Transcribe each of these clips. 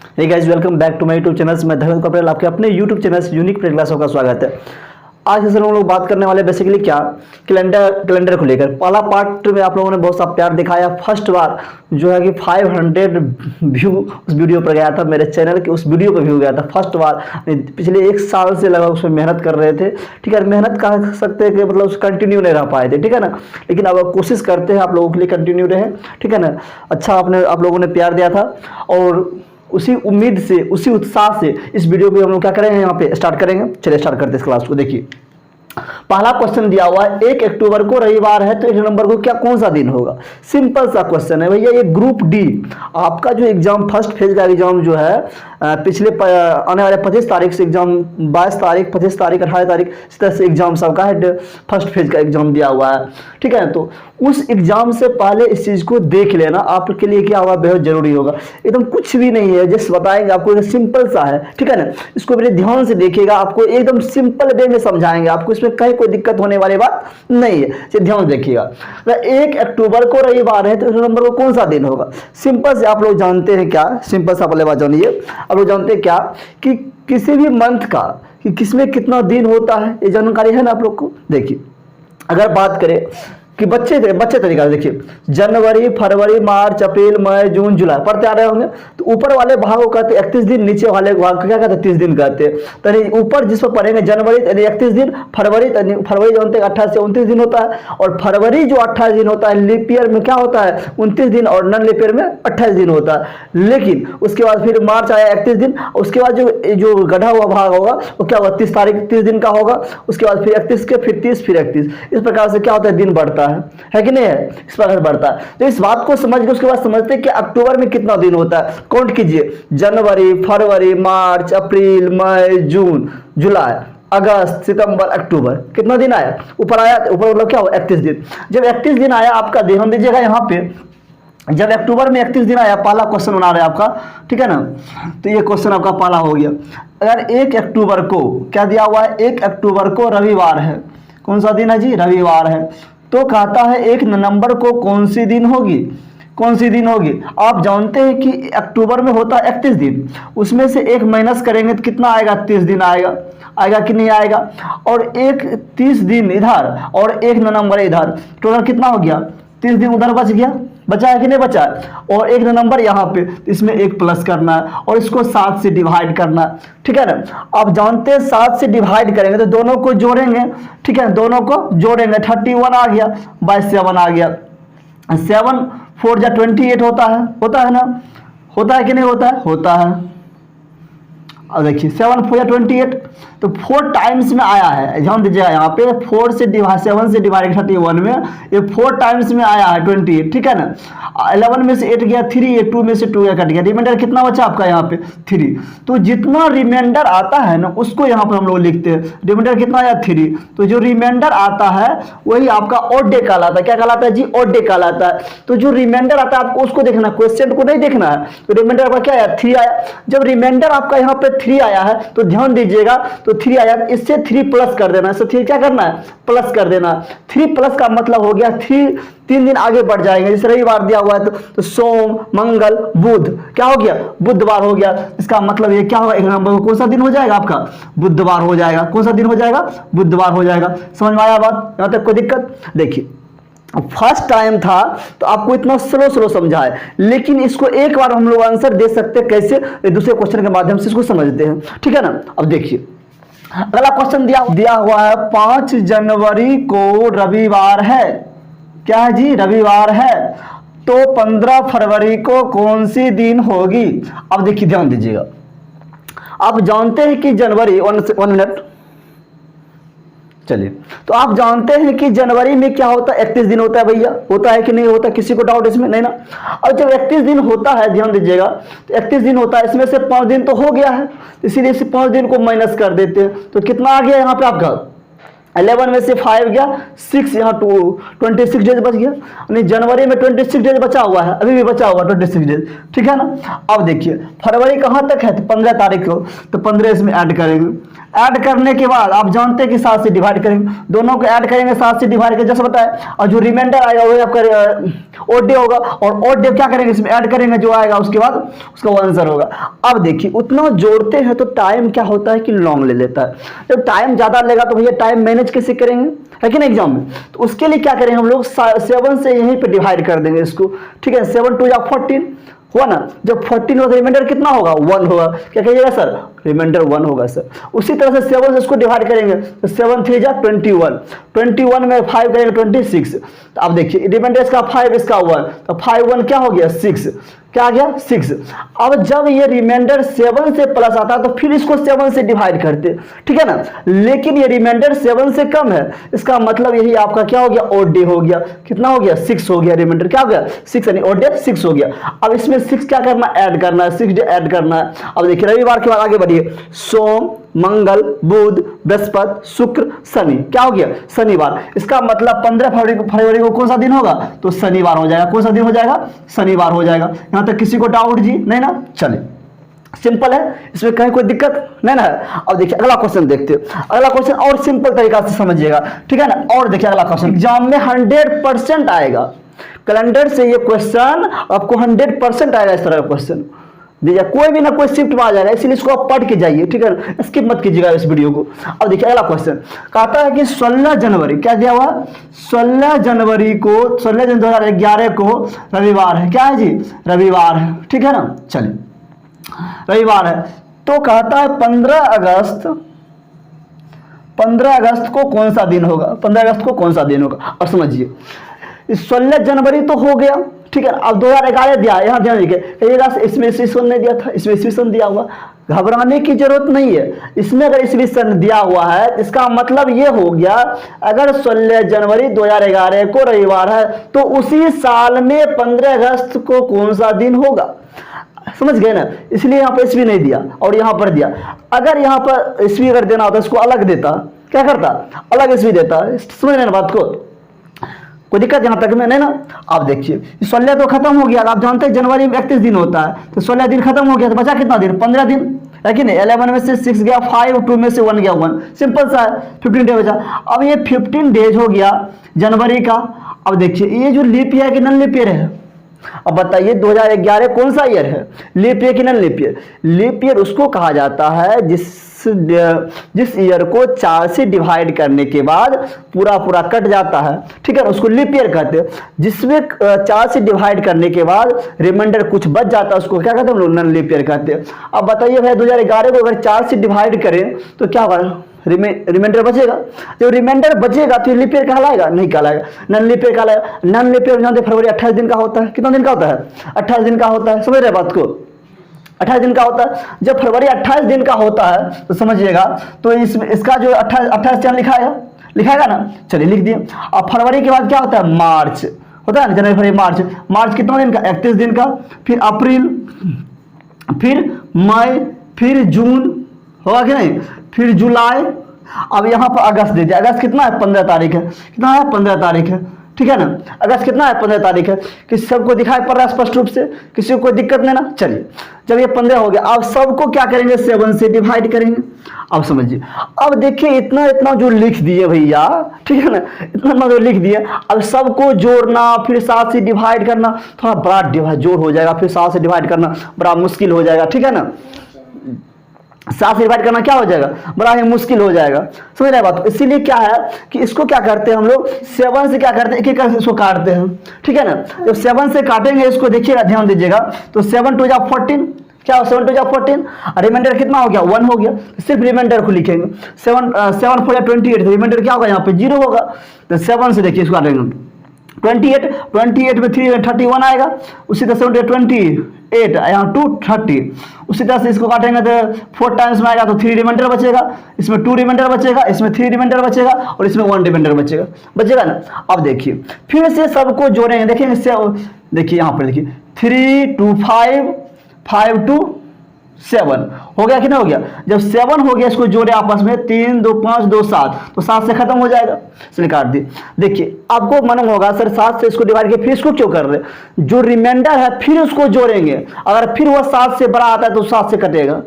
Hey guys, welcome back to my YouTube channel. मैं धर्मेंद्र कपड़ेल, आपके अपने यूट्यूब चैनल यूनिक प्रेड क्लासों का स्वागत है। आज इस हम लोग बात करने वाले बेसिकली क्या कैलेंडर को लेकर। पहला पार्ट में आप लोगों ने बहुत सा प्यार दिखाया। फर्स्ट बार जो है कि 500 व्यू उस वीडियो पर गया था, मेरे चैनल के उस वीडियो पर व्यू गया था फर्स्ट बार। पिछले 1 साल से लगभग उसमें मेहनत कर रहे थे, ठीक है। मेहनत कह सकते हैं कि मतलब उस कंटिन्यू नहीं रह पाए थे, ठीक है ना। लेकिन अब कोशिश करते हैं आप लोगों के लिए कंटिन्यू रहे, ठीक है ना। अच्छा आप लोगों ने प्यार दिया था और उसी उम्मीद से, उसी उत्साह से इस वीडियो को हम लोग क्या करेंगे, यहाँ पे स्टार्ट करेंगे। चलिए स्टार्ट करते हैं इस क्लास को। देखिए पहला क्वेश्चन दिया हुआ है, 1 अक्टूबर को रविवार है तो 1 नवंबर को क्या कौन सा दिन होगा। सिंपल सा क्वेश्चन है भैया। ये ग्रुप डी आपका जो एग्जाम फर्स्ट फेज का एग्जाम जो है पिछले आने वाले 25 तारीख से एग्जाम, 22 तारीख, 25 तारीख, 18 तारीख इस तरह से एग्जाम सबका है। फर्स्ट फेज का एग्जाम दिया हुआ है, ठीक है। तो उस एग्जाम से पहले इस चीज को देख लेना आपके लिए क्या होगा, बेहद जरूरी होगा। एकदम कुछ भी नहीं है, जस्ट बताएंगे आपको, सिंपल सा है, ठीक है ना। इसको मेरे ध्यान से देखिएगा, आपको एकदम सिंपल वे में समझाएंगे, आपको इसमें कहीं कोई दिक्कत होने वाली बात नहीं है। इसे ध्यान देखिएगा। 1 अक्टूबर को रविवार है तो 1 नवंबर को कौन सा दिन होगा। सिंपल से आप लोग जानते हैं क्या, सिंपल सा पहले बात जानिए। आप लोग जानते हैं क्या कि किसी भी मंथ का कि किसमें कितना दिन होता है, ये जानकारी है ना आप लोग को। देखिए अगर बात करें कि बच्चे तरीका से देखिए, जनवरी, फरवरी, मार्च, अप्रैल, मई, जून, जुलाई पढ़ते आ रहे होंगे। तो ऊपर वाले भाग को कहते हैं 31 दिन, नीचे वाले भाग को क्या कहते हैं 30 दिन कहते हैं। तो ऊपर जिस पर पढ़ेंगे जनवरी यानी 31 दिन, फरवरी जानते हैं 28 से 29 दिन होता है। और फरवरी जो 28 दिन होता है, लीप ईयर में क्या होता है 29 दिन, और नॉन लीप ईयर में 28 दिन होता है। लेकिन उसके बाद फिर मार्च आया 31 दिन, उसके बाद जो गढ़ा हुआ भाग होगा वो क्या होगा 30 तारीख 30 दिन का होगा। उसके बाद फिर 31 के, फिर 30, फिर 31, इस प्रकार से क्या होता है दिन बढ़ता है कि नहीं है, इस प्रकार बढ़ता है। तो इस बात को समझ के उसके बाद समझते हैं कि अक्टूबर में कितना दिन होता है। काउंट कीजिए, जनवरी, फरवरी, मार्च, अप्रैल, मई, जून, जुलाई, अगस्त, सितंबर, अक्टूबर, कितना दिन आया ऊपर आया, ऊपर मतलब क्या हुआ 31 दिन। जब 31 दिन आया आपका, ध्यान दीजिएगा यहाँ पे, जब अक्टूबर में 31 दिन आया, पहला क्वेश्चन बना रहे आपका, ठीक है ना। तो ये क्वेश्चन आपका पहला हो गया। अगर 1 अक्टूबर को क्या दिया हुआ है, 1 अक्टूबर को रविवार है, कौन सा दिन है जी, रविवार है। तो कहता है 1 नवंबर को कौन सी दिन होगी, कौन सी दिन होगी। आप जानते हैं कि अक्टूबर में होता है 31 दिन, उसमें से 1 माइनस करेंगे तो कितना आएगा, 30 दिन आएगा कि नहीं आएगा। और 30 दिन इधर और 1 नवंबर इधर, टोटल कितना हो गया, 30 दिन उधर बचा है कि नहीं बचा है। और 1 नवंबर यहाँ पे, इसमें 1 प्लस करना है और इसको 7 से डिवाइड करना है, ठीक है ना। आप जानते हैं 7 से डिवाइड करेंगे तो दोनों को जोड़ेंगे, ठीक है, दोनों को जोड़ेंगे, 31 आ गया, बाय 7 आ गया। 7 4 जा 28 होता है ना, होता है कि नहीं होता है। अब देखिए 7 4 जा 28, तो 4 टाइम्स में आया है। ध्यान दीजिएगा यहाँ पे 7 से डिवाइड 31 में ये 4 टाइम्स में आया है 28, ठीक है ना। 11 में से 8 गया 3, ये 2 में से 2 गया कट गया, रिमाइंडर कितना बचा आपका यहाँ पे 3। तो जितना रिमाइंडर आता है ना उसको यहाँ पर हम लोग लिखते हैं, रिमाइंडर कितना आया 3। तो जो रिमाइंडर आता है वही आपका ऑड डे कहलाता है। क्या कहलाता है जी, ऑड डे कहलाता है। तो जो रिमाइंडर आता है आपको उसको देखना, क्वेश्चन को नहीं देखना है। तो रिमाइंडर आपका क्या आया 3 आया। जब रिमाइंडर आपका यहाँ पे 3 आया है तो ध्यान दीजिएगा, तो 3 आया, इससे 3 प्लस कर देना, इससे 3 क्या करना है प्लस कर देना। 3 प्लस का मतलब हो गया 3 दिन आगे बढ़ जाएंगे। जैसे रविवार दिया हुआ है तो सोम, मंगल, बुध, क्या हो गया बुधवार हो गया। इसका मतलब ये क्या होगा, 1 नवंबर को कौन सा दिन हो जाएगा आपका, बुधवार हो जाएगा। कौन सा दिन हो जाएगा, बुधवार हो जाएगा। समझ में आया बात, यहाँ तक कोई दिक्कत। देखिए फर्स्ट टाइम था तो आपको इतना स्लो समझा है, लेकिन इसको एक बार हम लोग आंसर दे सकते हैं कैसे, दूसरे क्वेश्चन के माध्यम से इसको समझते हैं, ठीक है ना। अब देखिए अगला क्वेश्चन दिया हुआ है, 5 जनवरी को रविवार है, क्या है जी, रविवार है। तो 15 फरवरी को कौन सी दिन होगी। अब देखिए ध्यान दीजिएगा, आप जानते हैं कि जनवरी, 1 मिनट, चलिए। तो आप जानते हैं कि जनवरी में क्या होता है, 31 दिन होता है भैया, होता है कि नहीं होता, किसी को डाउट इसमें नहीं ना। और जब 31 दिन होता है, ध्यान दीजिएगा, तो 31 दिन होता है, इसमें से 5 दिन तो हो गया है, इसीलिए इस 5 दिन को माइनस कर देते हैं। तो कितना आ गया यहाँ पे आपका, 11 में से 5 गया 6, यहाँ 26 डेज बच गया। नहीं, जनवरी में 26 डेज बचा हुआ है, अभी भी बचा हुआ 26 डेज, ठीक है ना। अब देखिए फरवरी कहाँ तक है, तो 15 तारीख को, तो 15 इसमें ऐड करेंगे। ऐड करने के बाद आप जानते हैं कि 7 से डिवाइड करेंगे, दोनों को ऐड करेंगे 7 से डिवाइड करके जैसे बताया, और जो रिमाइंडर आएगा वो आपका ओड डे होगा, और ओड डे क्या करेंगे इसमें ऐड करेंगे, जो आएगा उसके बाद उसका वो आंसर होगा। अब देखिए उतना जोड़ते हैं तो टाइम क्या होता है कि लॉन्ग ले लेता है। जब टाइम ज्यादा लेगा तो भैया टाइम मैनेज कैसे करेंगे, है कि नहीं एग्जाम में, तो उसके लिए क्या करेंगे हम लोग 7 से यहीं पे डिवाइड कर देंगे इसको, ठीक है। 7 2 या 14 हुआ ना, जब 14 होगा तो रिमाइंडर कितना होगा 1 होगा, क्या कहिएगा सर, रिमाइंडर 1 होगा सर। उसी तरह से 7 से इसको डिवाइड करेंगे तो 7 3 जा 21, 21 में 5 करेंगे 26, तो अब देखिए रिमाइंडर इसका 5 इसका 1, तो 5 1 क्या हो गया 6, क्या आ गया 6। अब जब ये रिमाइंडर 7 से प्लस आता है तो फिर इसको 7 से डिवाइड करते, ठीक है ना, लेकिन ये रिमाइंडर 7 से कम है, इसका मतलब यही आपका क्या हो गया ओड डे हो गया, कितना हो गया 6 हो गया, रिमाइंडर क्या हो गया 6 यानी ओड डे 6 हो गया। अब इसमें 6 क्या करना ऐड करना है, 6 डे ऐड करना है। अब देखिए रविवार के बाद आगे बढ़िए, सोम मंगल बुध बृहस्पति शुक्र शनि, क्या हो गया शनिवार, इसका मतलब 15 फरवरी को कौन सा दिन होगा, तो शनिवार हो जाएगा। कौन सा दिन हो जाएगा, शनिवार हो जाएगा। यहां तक किसी को डाउट जी नहीं ना, चले सिंपल है, इसमें कहीं कोई दिक्कत नहीं ना है। अब देखिए अगला क्वेश्चन देखते हैं, अगला क्वेश्चन और सिंपल तरीका से समझिएगा, ठीक है ना। और देखिए अगला क्वेश्चन एग्जाम में 100% आएगा, कैलेंडर से ये क्वेश्चन आपको 100% आएगा, इस तरह का क्वेश्चन दीजिए, कोई भी ना कोई शिफ्ट में आ जाएगा, इसलिए इसको आप पढ़ के जाइए, ठीक है, स्किप मत कीजिएगा इस वीडियो को। अब देखिए अगला क्वेश्चन कहता है कि 16 जनवरी क्या दिया हुआ, 16 जनवरी को 16 जनवरी 2011 को रविवार है, क्या है जी रविवार है, ठीक है ना। चलिए रविवार है, तो कहता है 15 अगस्त को कौन सा दिन होगा, 15 अगस्त को कौन सा दिन होगा। और समझिए 16 जनवरी तो हो गया, ठीक है। अब 2011 दिया, यहाँ ध्यान रखिए, इसमें ईस्वी नहीं दिया था, इसमें ईस्वी दिया हुआ, घबराने की जरूरत नहीं है। इसमें अगर ईस्वी दिया हुआ है इसका मतलब ये हो गया, अगर 16 जनवरी 2011 को रविवार है तो उसी साल में 15 अगस्त को कौन सा दिन होगा, समझ गए ना, इसलिए यहाँ पर ईस्वी नहीं दिया और यहाँ पर दिया। अगर यहाँ पर ईस्वी अगर देना होता इसको अलग देता, क्या करता अलग ईस्वी देता, समझ रहे ना बात को, कोई दिक्कत यहाँ तक में नहीं ना। आप देखिए 16 तो खत्म हो गया, आप जानते हैं जनवरी में 31 दिन होता है, तो 16 दिन खत्म हो गया तो बचा कितना दिन 15 दिन, है कि नहीं। 11 में से 6 गया 5, 2 में से 1 गया 1, सिंपल सा है, 15 डे बचा। अब ये 15 डेज हो गया जनवरी का। अब देखिए ये जो लीप ईयर है कि नॉन लीप ईयर है, अब बताइए 2011 कौन सा ईयर है, लीप ईयर कि non leap year. Leap year उसको कहा जाता है जिस ईयर को 4 से डिवाइड करने के बाद पूरा कट जाता है, ठीक है, उसको लीप ईयर कहते हैं। जिसमें 4 से डिवाइड करने के बाद रिमाइंडर कुछ बच जाता है उसको क्या कहते हैं हम लोग, नॉन लीप ईयर कहते हैं। अब बताइए भाई 2011 को अगर 4 से डिवाइड करें तो क्या होगा, रिमाइंडर बचेगा, जो रिमाइंडर बचेगा तो लीप ईयर कहलाएगा, नहीं कहलाएगा, नॉन लीप ईयर कहलाएगा। नॉन लीप ईयर जानते फरवरी 28 दिन का होता है, कितना दिन का होता है 28 दिन का होता है, समझ रहे बात को, 28 दिन का होता है। जब फरवरी 28 दिन का होता है तो समझिएगा, तो इसका जो 28 चांद लिखाएगा ना, चलिए लिख दिए। अब फरवरी के बाद क्या होता है मार्च होता है ना, जनवरी फरवरी मार्च कितना दिन का 31 दिन का, फिर अप्रैल, फिर मई, फिर जून होगा कि नहीं, फिर जुलाई। अब यहाँ पर अगस्त दे दिया, अगस्त कितना है 15 तारीख है, कितना है 15 तारीख है, ठीक है ना। अगस्त कितना है 15 तारीख है, किसी सबको दिखाई पड़ रहा है स्पष्ट रूप से, किसी को कोई दिक्कत नहीं ना। चलिए जब ये 15 हो गया, अब सबको क्या करेंगे 7 से डिवाइड करेंगे। अब समझिए, अब देखिए इतना जो लिख दिए भैया, ठीक है ना, इतना जो लिख दिए, अब सबको जोड़ना फिर 7 से डिवाइड करना थोड़ा बड़ा जोड़ हो जाएगा, फिर 7 से डिवाइड करना बड़ा मुश्किल हो जाएगा, ठीक है ना। 7 से डिवाइड करना क्या हो जाएगा, बड़ा ही मुश्किल हो जाएगा, समझ रहे बात। इसीलिए क्या है कि इसको क्या करते हैं हम लोग 7 से क्या करते हैं, एक एक इसको काटते हैं, ठीक है ना। जब 7 से काटेंगे इसको देखिएगा, ध्यान दीजिएगा, तो 7 2 जा 14, क्या हो 7 2 जा 14, रिमाइंडर कितना हो गया 1 हो गया, सिर्फ रिमाइंडर को लिखेंगे। 7 4 जा 28, रिमाइंडर क्या होगा यहाँ पे 0 होगा, तो 7 से देखिए इसको काटेंगे 28 में 3 31 आएगा, उसी तरह से 28 यहाँ 2 30, उसी तरह से इसको काटेंगे तो 4 टाइम्स में आएगा, तो 3 रिमाइंडर बचेगा, इसमें 2 रिमाइंडर बचेगा, इसमें 3 रिमाइंडर बचेगा और इसमें 1 रिमाइंडर बचेगा ना। अब देखिए फिर से सबको जोड़ेंगे, देखेंगे देखिए यहाँ पर देखिए 3 2 5 5 2 7 हो गया कि नहीं हो गया। जब 7 हो गया इसको जोड़े आपस में, 3 2 5 2 7, तो 7 से खत्म हो जाएगा, इसलिए काट दिए। देखिए आपको मालूम होगा सर 7 से इसको डिवाइड किया, फिर इसको क्यों कर रहे, जो रिमाइंडर है फिर उसको जोड़ेंगे, अगर फिर वह 7 से बड़ा आता है तो 7 से कटेगा,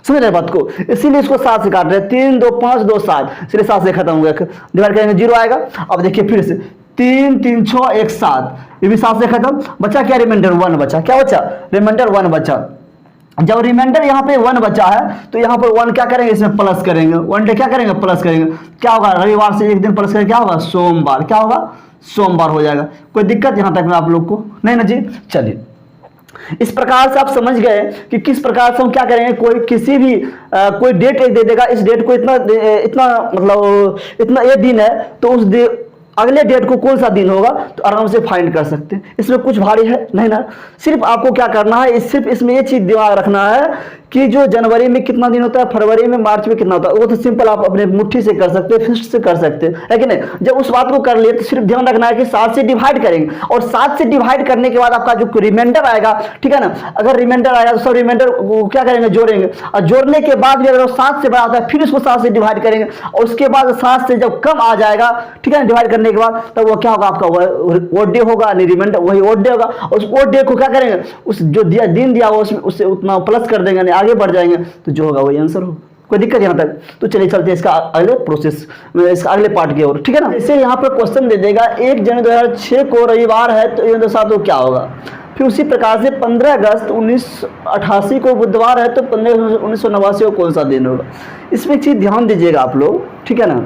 समझ रहे बात को, इसीलिए इसको 7 से काट रहे हैं। 3 2 5 2 7, इसलिए 7 से खत्म हो गया, डिवाइड करेंगे 0 आएगा। अब देखिए फिर से 3 3 6 1 7, ये भी 7 से खत्म, बचा क्या रिमाइंडर 1 बचा, क्या बचा रिमाइंडर 1 बचा। जब रिमाइंडर यहाँ पे 1 बचा है तो यहाँ पर 1 क्या करेंगे, इसमें प्लस करेंगे, 1 डे क्या करेंगे प्लस करेंगे, क्या होगा रविवार से एक दिन प्लस करेंगे, क्या होगा सोमवार, क्या होगा सोमवार हो जाएगा। कोई दिक्कत यहाँ तक में आप लोग को नहीं ना जी। चलिए इस प्रकार से आप समझ गए कि किस प्रकार से हम क्या करेंगे, कोई किसी भी कोई डेट एक दे देगा, इस डेट को इतना इतना मतलब इतना ये दिन है तो उस अगले डेट को कौन सा दिन होगा तो आराम से फाइंड कर सकते हैं। इसमें कुछ भारी है नहीं ना, सिर्फ आपको क्या करना है, सिर्फ इसमें ये चीज दिमाग रखना है कि जो जनवरी में कितना दिन होता है, फरवरी में, मार्च में कितना होता है, वो तो सिंपल आप अपने मुट्ठी से कर सकते हैं, फिस्ट से कर सकते हैं, है कि नहीं। जब उस बात को कर लिए तो सिर्फ ध्यान रखना है कि 7 से डिवाइड करेंगे, और 7 से डिवाइड करने के बाद आपका जो रिमाइंडर आएगा, ठीक है ना, अगर रिमाइंडर आएगा तो सब रिमाइंडर वो क्या करेंगे जोड़ेंगे, और जोड़ने के बाद भी अगर 7 से बड़ा होता है फिर उसको 7 से डिवाइड करेंगे, और उसके बाद 7 से जब कम आ जाएगा, ठीक है, डिवाइड करने के बाद तब वो क्या होगा आपका ओड डे होगा, नहीं रिमाइंडर वही ओड डे होगा, और उस ओड डे को क्या करेंगे, उस जो दिन दिया हुआ उससे उतना प्लस कर देंगे, आगे बढ़ जाएंगे, तो जो होगा वही आंसर होगा। कोई दिक्कत यहाँ तक? तो चलिए चलते हैं इसका अगले प्रोसेस, इसका अगले पार्ट की ओर, ठीक है ना। जैसे यहाँ पर क्वेश्चन दे देगा 1 जनवरी 2006 को रविवार है तो 1 क्या होगा। फिर उसी प्रकार से 15 अगस्त 1988 को बुधवार है तो 15 1989 को कौन सा दिन होगा। इसमें एक चीज ध्यान दीजिएगा आप लोग, ठीक है ना।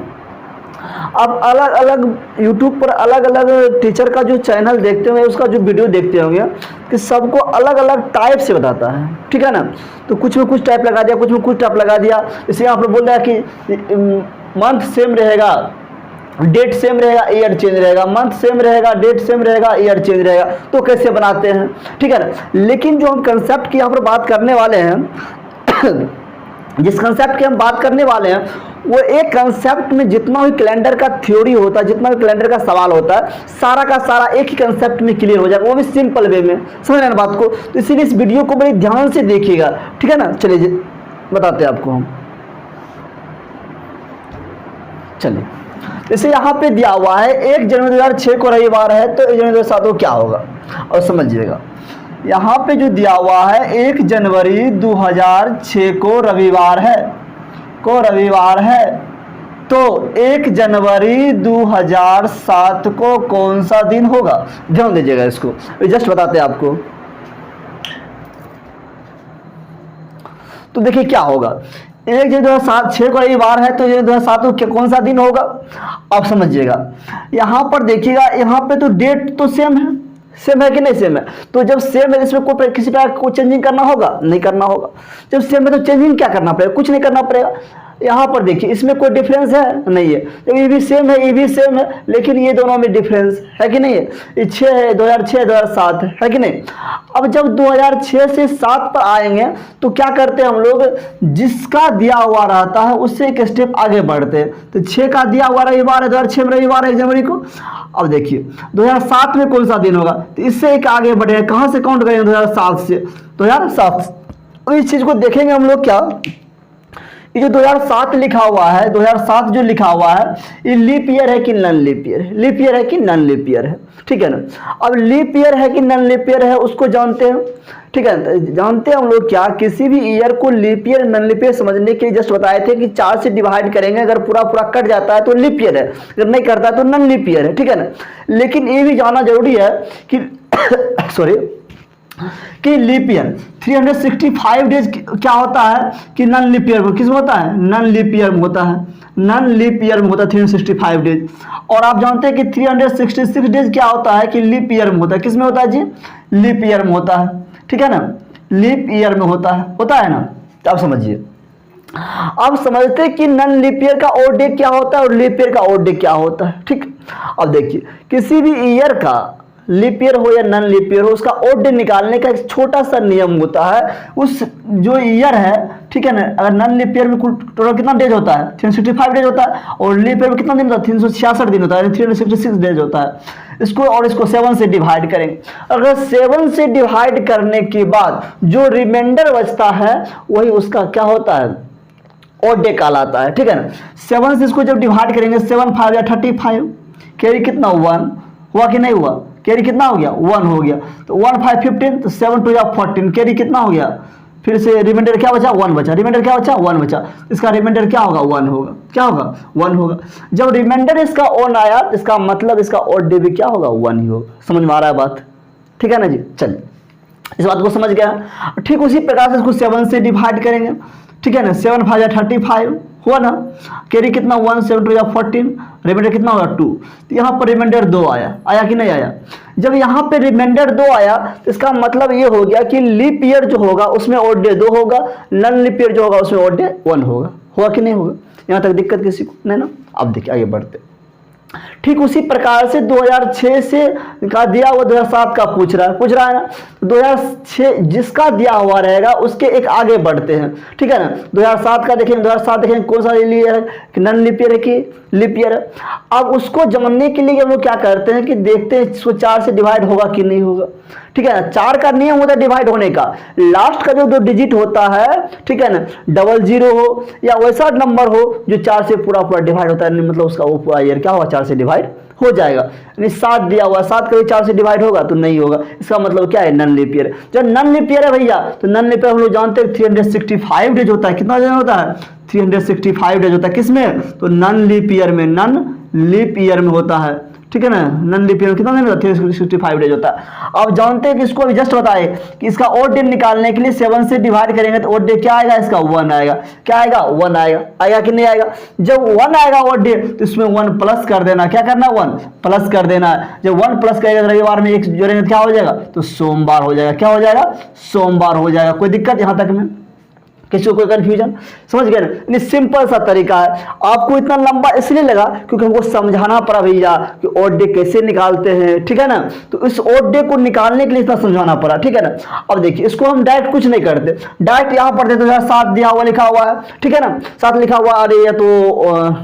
आप अलग अलग YouTube पर अलग अलग टीचर का जो चैनल देखते होंगे, उसका जो वीडियो देखते होंगे, कि सबको अलग अलग टाइप से बताता है, ठीक है ना। तो कुछ में कुछ टाइप लगा दिया, कुछ में कुछ टाइप लगा दिया। इसलिए आप लोग बोल रहे हैं कि मंथ सेम रहेगा, डेट सेम रहेगा, ईयर चेंज रहेगा, मंथ सेम रहेगा, डेट सेम रहेगा, ईयर चेंज रहेगा, तो कैसे बनाते हैं, ठीक है ना। लेकिन जो हम कंसेप्ट की यहाँ पर बात करने वाले हैं जिस कंसेप्ट की हम बात करने वाले हैं, वो एक कंसेप्ट में जितना भी कैलेंडर का थ्योरी होता है, जितना भी कैलेंडर का सवाल होता है, सारा का सारा एक ही कंसेप्ट में क्लियर हो जाएगा, वो भी सिंपल वे में। समझ रहे हैं बात को। तो इसीलिए इस वीडियो को बड़े ध्यान से देखिएगा, ठीक है ना। चलिए बताते हैं आपको हम। चलिए जैसे यहाँ पे दिया हुआ है 1 जनवरी 2006 को रविवार है तो 1 जनवरी 2007 को क्या होगा, और समझिएगा यहाँ पे जो दिया हुआ है 1 जनवरी 2006 को रविवार है तो 1 जनवरी 2007 को कौन सा दिन होगा। ध्यान दीजिएगा इसको, जस्ट बताते हैं आपको। तो देखिए क्या होगा, 1 जनवरी 2006 को रविवार है तो 1 जनवरी 2007 को कौन सा दिन होगा, आप समझिएगा। यहाँ पर देखिएगा, यहाँ पे तो डेट तो सेम है कि नहीं सेम है। तो जब सेम है इसमें कोई किसी प्रकार को चेंजिंग करना होगा, नहीं करना होगा। जब सेम है तो चेंजिंग क्या करना पड़ेगा, कुछ नहीं करना पड़ेगा। यहाँ पर देखिए इसमें कोई डिफरेंस है नहीं है, जब ये भी सेम है ये भी सेम है, लेकिन ये दोनों में डिफरेंस है कि नहीं है। ये 6 है, 2006 2007 है कि नहीं। अब जब 2006 से 7 पर आएंगे तो क्या करते हैं हम लोग, जिसका दिया हुआ रहता है उससे एक स्टेप आगे बढ़ते हैं। तो 6 का दिया हुआ रविवार है, 2006 में रविवार है 1 जनवरी को। अब देखिए 2007 में कौन सा दिन होगा, तो इससे एक आगे बढ़े, कहाँ से काउंट करेंगे 2007 से, 2007। तो इस चीज को देखेंगे हम लोग क्या, ये जो 2007 लिखा हुआ है, 2007 जो लिखा हुआ है, ये लीप ईयर है कि नॉन लीप ईयर है, लीप ईयर है कि नॉन लीप ईयर है, ठीक है ना। अब लीप ईयर है कि नॉन लीप ईयर है उसको जानते हैं, ठीक है। जानते हैं हम लोग क्या, किसी भी ईयर को leap year non leap year समझने के लिए जस्ट बताए थे कि 4 से डिवाइड करेंगे, अगर पूरा पूरा कट जाता है तो लीप ईयर है, अगर नहीं करता है तो नॉन लीप ईयर है, ठीक है ना। लेकिन ये भी जानना जरूरी है कि सॉरी कि लीप ईयर 365 डेज क्या होता है कि नॉन लीप ईयर किस में होता है, नॉन लीप ईयर में होता है, नॉन लीप ईयर में होता है 365 डेज। और आप जानते हैं कि 366 डेज क्या होता है कि लीप ईयर में होता है, किस में होता है जी, लीप ईयर में होता है, ठीक है ना, लीप ईयर में होता है ना। तो आप समझिए, आप समझते हैं कि नॉन लीप ईयर का ओड डे क्या होता है और लीप ईयर का ओड डे क्या होता है, ठीक। अब देखिए किसी भी ईयर का लीप ईयर हो या नॉन लीप ईयर हो, उसका ओड डे निकालने का एक छोटा सा नियम होता है। उस जो ईयर है, ठीक है ना, अगर नॉन लीप ईयर में कुल टोटल कितना डेज होता है, 365 डेज होता है, और लीप ईयर में कितना दिन होता है, 366 दिन होता है, 366 डेज होता है। इसको और इसको 7 से डिवाइड करेंगे, अगर 7 से डिवाइड करने के बाद जो रिमाइंडर बचता है वही उसका क्या होता है, ओड डे कहलाता है, ठीक है ना। 7 से इसको जब डिवाइड करेंगे, 7 5 या 35, कैरी कितना 1 हुआ कि नहीं हुआ, कैरी कितना हो गया 1 हो गया। तो 1 5 15, तो 7 2 या 14, कैरी कितना हो गया फिर से रिमाइंडर क्या बचा, 1 बचा, रिमाइंडर क्या बचा, 1 बचा, इसका रिमाइंडर क्या होगा, 1 होगा, क्या होगा, 1 होगा। जब रिमाइंडर इसका ऑन आया इसका मतलब इसका ऑड डे भी क्या होगा, 1 ही होगा। समझ में आ रहा है बात, ठीक है ना जी। चलिए इस बात को समझ गया। ठीक उसी प्रकार से इसको 7 से डिवाइड करेंगे, ठीक है ना, 7 5 या 35 हुआ ना, कैरी कितना 1, 7 2 या 14, रिमाइंडर कितना होगा 2। तो यहाँ पर रिमाइंडर 2 आया, आया कि नहीं आया। जब यहाँ पे रिमाइंडर 2 आया तो इसका मतलब ये हो गया कि लीप ईयर जो होगा उसमें ऑड डे 2 होगा, नॉन लीप ईयर जो होगा उसमें ऑड डे 1 होगा। हुआ कि नहीं होगा, यहाँ तक दिक्कत किसी को नहीं ना। अब देखिए आगे बढ़ते। ठीक उसी प्रकार से 2006 से का दिया हुआ 2007 का पूछ रहा है ना। तो 2006 जिसका दिया हुआ रहेगा उसके एक आगे बढ़ते हैं, ठीक है ना। 2007 का देखेंगे, 2007 देखेंगे कौन सा ईयर है, कि नॉन लीप ईयर है कि लीप ईयर है। अब उसको जानने के लिए हम लोग क्या करते हैं कि देखते हैं इसको 4 से डिवाइड होगा कि नहीं होगा, ठीक है ना। 4 का नियम होता है डिवाइड होने का, लास्ट का जो 2 डिजिट होता है, ठीक है ना, 00 हो या वैसा नंबर हो जो 4 से पूरा डिवाइड होता है, मतलब उसका वो पूरा ईयर क्या होगा, 4 से डिवाइड हो जाएगा। यानी 7 दिया हुआ, 7 कभी 4 से डिवाइड होगा तो नहीं होगा। इसका मतलब क्या है, नॉन लीप ईयर। जब नॉन लीप ईयर है भैया, तो नॉन लीप ईयर हम लोग जानते हैं 365 डेज होता है। कितना दिन होता है, 365 डेज होता है। किसमें, तो नॉन लीप ईयर में, नॉन लीप ईयर में होता है, ठीक है ना। नॉन लीप ईयर में कितना दिन होता है, 365 डेज होता है। अब जानते हैं कि इसको अभी जस्ट बताए कि इसका ऑड डे निकालने के लिए 7 से डिवाइड करेंगे तो ऑड डे क्या आएगा, इसका 1 आएगा। क्या आएगा, 1 आएगा। आएगा कि नहीं आएगा। जब 1 आएगा ऑड डे तो इसमें 1 प्लस कर देना। क्या करना, 1 प्लस कर देना। जब 1 प्लस करेगा तो रविवार में 1 जोड़ेंगे तो क्या हो जाएगा, तो सोमवार हो जाएगा। क्या हो जाएगा, सोमवार हो जाएगा। कोई दिक्कत यहाँ तक में, किसी को कोई कंफ्यूजन, समझ गए ना। सिंपल सा तरीका है। आपको इतना लंबा इसलिए लगा क्योंकि हमको समझाना पड़ा भैया कि ऑड डे कैसे निकालते हैं, ठीक है ना। तो इस ऑड डे को निकालने के लिए इतना समझाना पड़ा, ठीक है ना। अब देखिए इसको हम डायरेक्ट कुछ नहीं करते, डायरेक्ट यहाँ पढ़ते तो 7 दिया हुआ लिखा हुआ है, ठीक है ना। 7 लिखा हुआ, अरे ये तो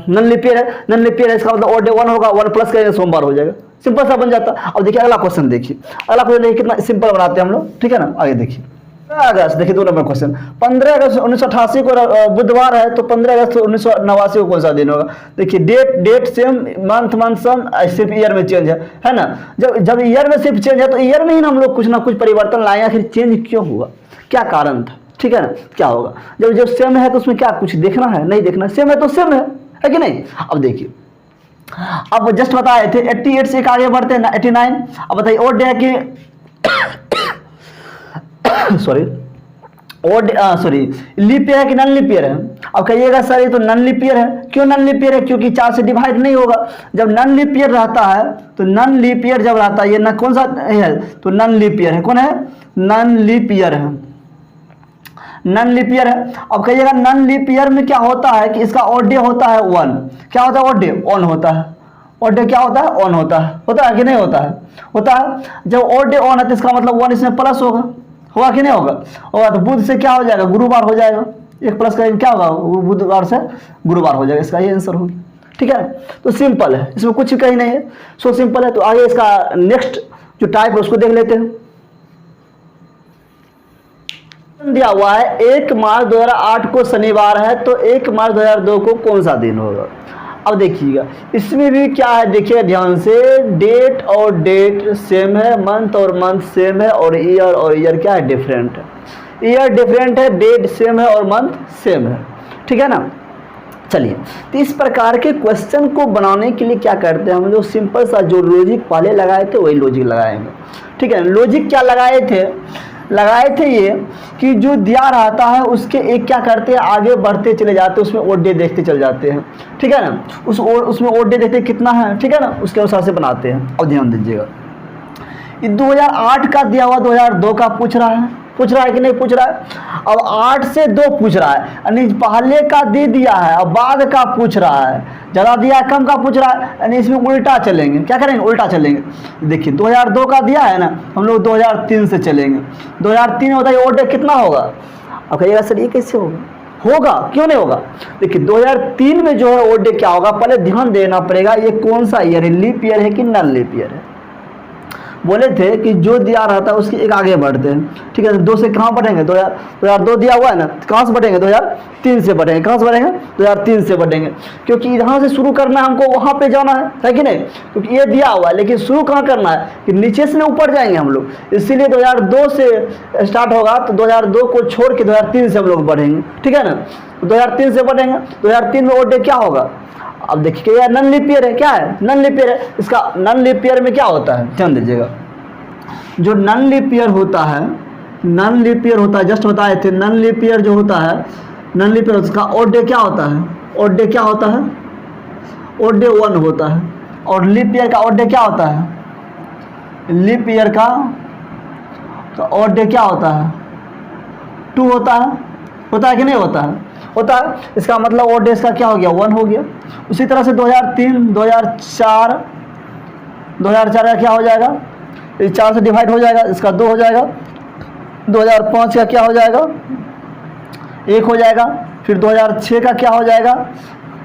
नॉन लीप ईयर है, नॉन लीप ईयर है, इसका मतलब ऑड डे 1 होगा, 1 प्लस करेंगे सोमवार हो जाएगा। सिंपल सा बन जाता। अब देखिए अगला क्वेश्चन, देखिए अगला क्वेश्चन देखिए कितना सिंपल बनाते हैं हम लोग, ठीक है ना। आगे देखिए अगस्त, देखिए 2 नंबर क्वेश्चन। 15 अगस्त 1988 को बुधवार है, तो 15 अगस्त 1989 को कौन सा दिन होगा। देखिए डेट सेम, मंथ सेम, सिर्फ ईयर में चेंज है ना। जब ईयर में सिर्फ चेंज है तो ईयर में ही हम लोग कुछ ना कुछ परिवर्तन लाए, आखिर चेंज क्यों हुआ, क्या कारण था, ठीक है ना। क्या होगा, जब सेम है तो उसमें क्या कुछ देखना है, नहीं देखना, सेम है तो सेम है कि नहीं। अब देखिए अब जस्ट बताए थे 88 से एक आगे बढ़ते हैं ना 89। अब बताइए और डे है कि सॉरी लीप ईयर है कि नॉन लीप ईयर है। अब कहिएगा सर ये तो नॉन लीप ईयर है। क्यों नॉन लीप ईयर है, क्योंकि 4 से डिवाइड नहीं होगा। जब नॉन लीप ईयर रहता है तो नॉन लीप ईयर जब रहता है, ये ना कौन सा है, तो नॉन लीप ईयर है। कौन है, नॉन लीप ईयर है, नॉन लीप ईयर है। अब कहिएगा नॉन लीप ईयर में क्या होता है कि इसका ऑड डे होता है 1। क्या होता है, ऑड डे ऑन होता है। ऑड डे क्या होता है, ऑन होता है कि नहीं होता है, होता है। जब ऑड डे ऑन है तो इसका मतलब 1 इसमें प्लस होगा कि नहीं होगा, तो बुध से क्या हो जाएगा, गुरुवार हो जाएगा। 1 प्लस करेंगे क्या होगा, बुधवार से गुरुवार हो जाएगा। इसका ये आंसर होगी, ठीक है। तो सिंपल है, इसमें कुछ कहीं नहीं है, सो सिंपल है। तो आगे इसका नेक्स्ट जो टाइप है उसको देख लेते हैं। दिया हुआ है 1 मार्च 2008 को शनिवार है, तो 1 मार्च 2002 को कौन सा दिन होगा। अब देखिएगा इसमें भी क्या है, देखिए ध्यान से, डेट और डेट सेम है, मंथ और मंथ सेम है, और ईयर क्या है, डिफरेंट है। ईयर डिफरेंट है, डेट सेम है और मंथ सेम है, ठीक है ना। चलिए तो इस प्रकार के क्वेश्चन को बनाने के लिए क्या करते हैं हम लोग, सिंपल सा जो लॉजिक पहले लगाए थे वही लॉजिक लगाएंगे, ठीक है। लॉजिक क्या लगाए थे ये कि जो दिया रहता है उसके एक क्या करते हैं, आगे बढ़ते चले जाते हैं, उसमें ऑड डे देखते चले जाते हैं, ठीक है ना। उसमें ऑड डे देखते कितना है, ठीक है ना, उसके अनुसार से बनाते हैं। और ध्यान दीजिएगा ये 2008 का दिया हुआ 2002 का पूछ रहा है कि नहीं पूछ रहा है। अब 8 से 2 पूछ रहा है, यानी पहले का दे दिया है अब बाद का पूछ रहा है, ज़्यादा दिया है कम का पूछ रहा है, यानी इसमें उल्टा चलेंगे। क्या करेंगे, उल्टा चलेंगे। देखिए 2002 का दिया है ना, हम लोग 2003 से चलेंगे। 2003 होता है ऑड डे कितना होगा। अब कहिएगा सर ये कैसे होगा, क्यों नहीं होगा। देखिए 2003 में जो है ऑड डे क्या होगा, पहले ध्यान देना पड़ेगा ये कौन सा ईयर है, लीप ईयर है कि नॉन लीप ईयर है। बोले थे कि जो दिया रहता है उसके एक आगे बढ़ते हैं, ठीक है। तो 2 से कहाँ बढ़ेंगे, 2002 दिया हुआ है ना, कहाँ से बढ़ेंगे, 2003 से बढ़ेंगे। कहाँ से बढ़ेंगे, 2003 से बढ़ेंगे, क्योंकि यहाँ से शुरू करना है हमको, वहाँ पे जाना है कि नहीं, क्योंकि ये दिया हुआ है। लेकिन शुरू कहाँ करना है कि नीचे से ऊपर जाएंगे हम लोग, इसीलिए 2002 से स्टार्ट होगा, तो 2002 को छोड़ के 2003 से हम लोग बढ़ेंगे, ठीक है ना। 2003 से बढ़ेंगे, 2003 में ओडे क्या होगा। अब देखिए यार नन लीप ईयर है, क्या है, नन लीप ईयर है। इसका नन लीप ईयर में क्या होता है, ध्यान दीजिएगा, जो नन लीप ईयर होता है, नन लीप ईयर होता है, जस्ट बताए थे, नन लीप ईयर जो होता है, नन लीप ईयर उसका ओड डे क्या होता है, ओड डे क्या होता है, ओड डे 1 होता है। और लीप ईयर का ओड डे क्या होता है, लीप ईयर का ओड डे क्या होता है, 2 होता है कि नहीं होता है, होता है। इसका मतलब ओड डे इसका क्या हो गया, 1 हो गया। उसी तरह से 2003, 2004 का क्या हो जाएगा, इस 4 से डिवाइड हो जाएगा, इसका 2 हो जाएगा। 2005 का क्या हो जाएगा, 1 हो जाएगा। फिर 2006 का क्या हो जाएगा,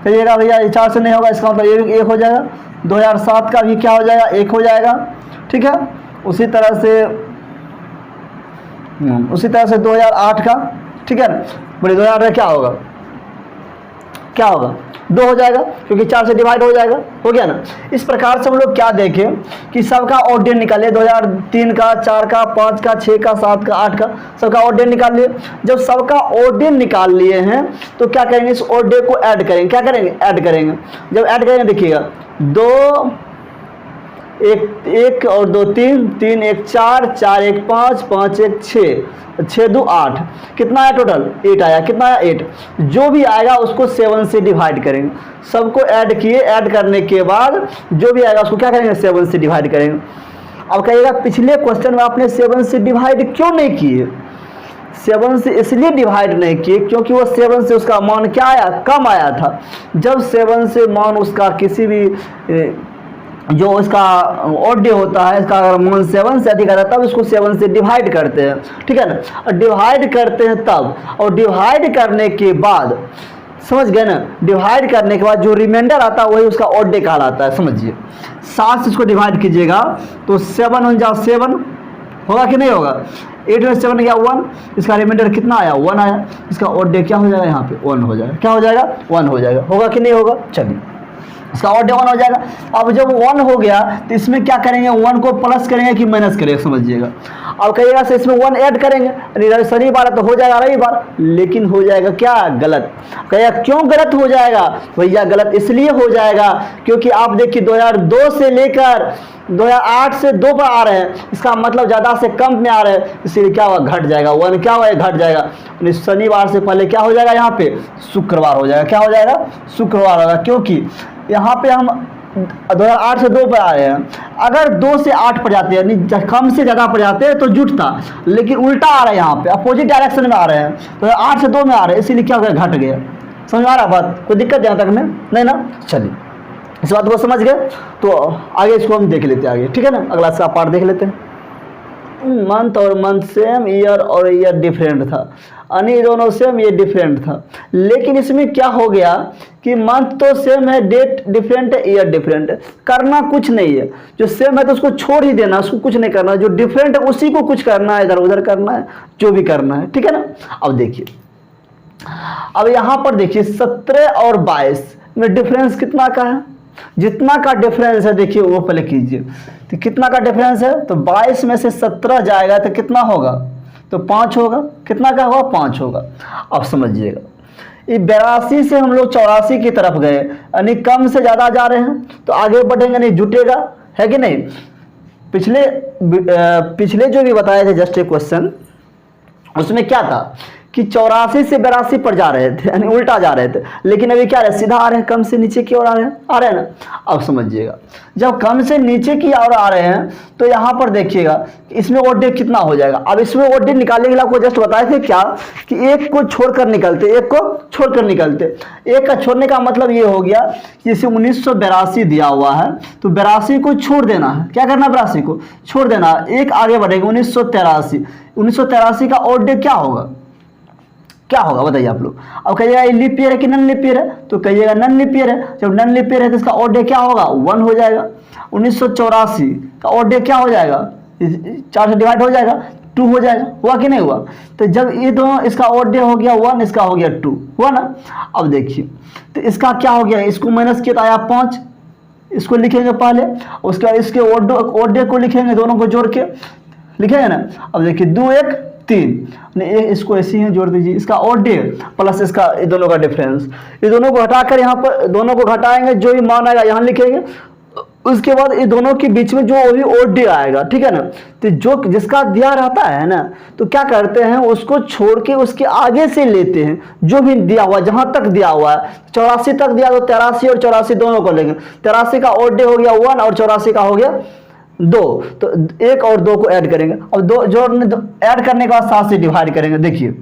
कहिएगा भैया ये 4 से नहीं होगा, इसका मतलब 1 हो जाएगा। 2007 का भी क्या हो जाएगा, 1 हो जाएगा, ठीक है। उसी तरह से 2008 का, ठीक है ना। बोले 2008 का क्या होगा, 2 हो जाएगा, क्योंकि 4 से डिवाइड हो जाएगा, हो गया ना। इस प्रकार से हम लोग क्या देखें कि सबका ऑड डे निकाले, 2003 का, 4 का, 5 का, 6 का, 7 का, 8 का, सबका ऑड डे निकाल लिए। जब सबका ऑड डे निकाल लिए हैं तो क्या करेंगे, इस ऑड डे को ऐड करेंगे। क्या करेंगे, ऐड करेंगे। जब ऐड करेंगे देखिएगा, 2 1 और 2 3, 3 1 4, 4 1 5, 5 1 6, 6 2 8, कितना आया टोटल, 8 आया। कितना आया, 8। जो भी आएगा उसको 7 से डिवाइड करेंगे। सबको ऐड किए, ऐड करने के बाद जो भी आएगा उसको क्या करेंगे, 7 से डिवाइड करेंगे। अब कहिएगा पिछले क्वेश्चन में आपने 7 से डिवाइड क्यों नहीं किए। 7 से इसलिए डिवाइड नहीं किए क्योंकि वो 7 से उसका मान क्या आया, कम आया था। जब 7 से मान उसका किसी भी जो इसका ऑड डे होता है, इसका अगर मान 7 से अधिक आता है तब इसको 7 से डिवाइड करते हैं, ठीक है ना। और डिवाइड करते हैं तब, और डिवाइड करने के बाद, समझ गए ना, डिवाइड करने के बाद जो रिमाइंडर आता है वही उसका ऑड डे कहलाता है। समझिए, 7 से इसको डिवाइड कीजिएगा तो 7 1 जा 7 होगा कि नहीं होगा। 8 में 7 गया 1, इसका रिमाइंडर कितना आया, 1 आया। इसका ऑड डे क्या हो जाएगा, यहाँ पे 1 हो जाएगा। क्या हो जाएगा, 1 हो जाएगा। होगा कि नहीं होगा, चलिए इसका ऑड डे 1 हो जाएगा। अब जब 1 हो गया तो इसमें क्या करेंगे, 1 को प्लस करेंगे कि माइनस करेंगे, समझिएगा। अब कहिएगा से इसमें 1 ऐड करेंगे, शनिवार तो हो जाएगा रविवार, लेकिन हो जाएगा क्या, गलत। कहिएगा क्यों गलत हो जाएगा, भैया गलत इसलिए हो जाएगा क्योंकि आप देखिए 2002 से लेकर 2008 से 2 पर आ रहे हैं, इसका मतलब ज़्यादा से कम में आ रहे हैं, इसीलिए क्या हुआ, घट जाएगा। 1 क्या हुआ, घट जाएगा। शनिवार से पहले क्या हो जाएगा, यहाँ पे शुक्रवार हो जाएगा। क्या हो जाएगा, शुक्रवार होगा, क्योंकि यहाँ पे हम 2008 से 2 पर आ रहे हैं। अगर 2 से 8 पर जाते हैं, यानी कम से ज़्यादा पर जाते हैं तो जुटता, लेकिन उल्टा आ रहा है, यहाँ पे अपोजिट डायरेक्शन में आ रहे हैं, तो 8 से 2 में आ रहे हैं, इसीलिए क्या हो गया, घट गया। समझ आ रहा बात, कोई दिक्कत यहाँ तक में नहीं ना। चलिए इस बात को समझ गए तो आगे इसको हम देख लेते हैं आगे, ठीक है ना। अगला सा पार्ट देख लेते हैं। मंथ और मंथ सेम, ईयर और ईयर डिफरेंट था, यानी दोनों सेम, ये डिफरेंट था। लेकिन इसमें क्या हो गया कि मंथ तो सेम है, डेट डिफरेंट है, ईयर डिफरेंट है। करना कुछ नहीं है, जो सेम है तो उसको छोड़ ही देना, उसको कुछ नहीं करना। जो डिफरेंट है उसी को कुछ करना है, इधर उधर करना है, जो भी करना है, ठीक है ना। अब देखिए, अब यहाँ पर देखिए 17 और 22 में डिफरेंस कितना का है, जितना का डिफरेंस है देखिए वो पहले कीजिए। तो कितना का डिफरेंस है, तो 22 में से 17 जाएगा तो कितना होगा, तो 5 होगा। कितना का होगा, 5 होगा। अब समझिएगा, ये 82 से हम लोग 84 की तरफ गए, यानी कम से ज़्यादा जा रहे हैं, तो आगे बढ़ेंगे नहीं, जुटेगा, है कि नहीं। पिछले जो भी बताए थे जस्ट एक क्वेश्चन, उसमें क्या था कि 84 से 82 पर जा रहे थे, यानी उल्टा जा रहे थे। लेकिन अभी क्या है, सीधा आ रहे हैं, कम से नीचे की ओर आ रहे हैं ना। अब समझिएगा, जब कम से नीचे की ओर आ रहे हैं तो यहाँ पर देखिएगा इसमें ओड डे कितना हो जाएगा। अब इसमें ओड डे निकालने के लिए आपको जस्ट बताए थे क्या कि एक को छोड़कर निकलते, एक को छोड़कर निकलते। एक का छोड़ने का मतलब ये हो गया कि जैसे 1982 दिया हुआ है तो 82 को छोड़ देना है। क्या करना, 82 को छोड़ देना, एक आगे बढ़ेगा 1983। 1983 का ओड डे क्या होगा, क्या होगा बताइए आप लोग। अब कहिएगा ये लीप ईयर है कि नन लीप ईयर है, तो कहिएगा नन लीप ईयर है। जब नन लीप ईयर है तो इसका ऑड डे क्या होगा, 1 हो जाएगा। 1984 का ऑड डे क्या हो जाएगा, 4 से डिवाइड हो जाएगा, 2 हो जाएगा। हुआ कि नहीं हुआ। तो जब ये दोनों, इसका ऑड डे हो गया 1, इसका हो गया 2, हुआ ना। अब देखिए तो इसका क्या हो गया, इसको माइनस किया तो आया 5, इसको लिखेंगे पहले, उसके बाद इसके ऑड डे को लिखेंगे, दोनों को जोड़ के लिखेंगे ना। अब देखिए 2 1 3, इसको ऐसे ही जोड़ दीजिए, इसका ऑड डे प्लस इसका ये दोनों का डिफरेंस, ये दोनों को हटाकर यहाँ पर दोनों को घटाएंगे, जो भी मान आएगा यहाँ लिखेंगे। उसके बाद ये दोनों के बीच में जो भी ऑड डे आएगा, ठीक है ना। तो जो जिसका दिया रहता है ना, तो क्या करते हैं, उसको छोड़ के उसके आगे से लेते हैं, जो भी दिया हुआ, जहां तक दिया हुआ है। 84 तक दिया तो 83 और 84 दोनों को लेंगे। 83 का ऑड डे हो गया 1 और 84 का हो गया 2, तो 1 और 2 को ऐड करेंगे। अब 2 जोड़ने, ऐड करने के बाद 7 से डिवाइड करेंगे। देखिए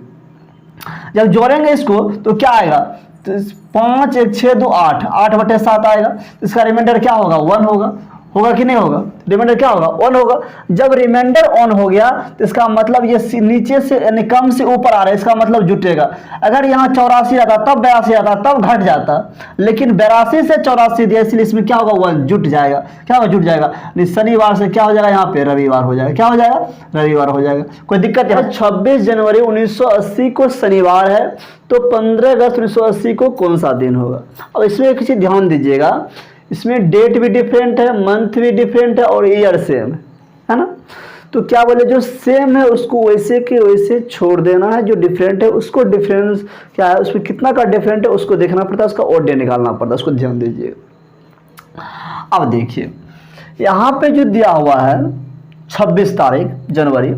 जब जोड़ेंगे इसको तो क्या आएगा, तो 5 1 6 2 8, 8/7 आएगा। इसका रिमाइंडर क्या होगा, 1 होगा। होगा कि नहीं होगा, रिमाइंडर क्या होगा, 1 होगा। जब रिमाइंडर 1 हो गया तो इसका मतलब ये नीचे से यानी कम से ऊपर आ रहा है, इसका मतलब जुटेगा। अगर यहाँ 84 आता तब 82 आता तब घट जाता, लेकिन 82 से 84 दिया, इसलिए इसमें क्या होगा, 1 जुट जाएगा। क्या होगा, जुट जाएगा। शनिवार से क्या हो जाएगा, यहाँ पे रविवार हो जाएगा। क्या हो जाएगा, रविवार हो जाएगा। कोई दिक्कत है। 26 जनवरी 1980 को शनिवार है, तो 15 अगस्त 1980 को कौन सा दिन होगा। अब इसमें एक चीज ध्यान दीजिएगा, इसमें डेट भी डिफरेंट है, मंथ भी डिफरेंट है और ईयर सेम है ना। तो क्या बोले, जो सेम है उसको वैसे के वैसे छोड़ देना है, जो डिफरेंट है उसको डिफरेंस क्या है, उसमें कितना का डिफरेंट है उसको देखना पड़ता है, उसका ऑड डे निकालना पड़ता है, उसको ध्यान दीजिए। अब देखिए यहाँ पे जो दिया हुआ है 26 तारीख जनवरी,